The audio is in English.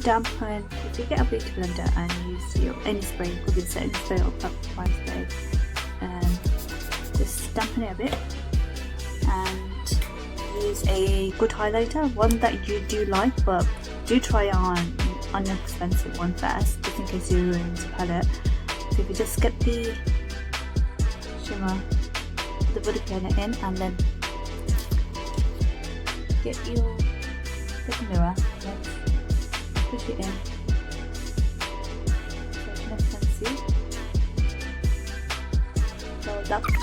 dampen, if you get a beauty blender and use your any spray, could be setting spray or prime spray, just dampen it a bit and use a good highlighter, one that you do like, but do try on an inexpensive one first, just in case you ruin the palette. So if you just get the shimmer, the body planner in, and then get the mirror, let's push it in so you can see. So that's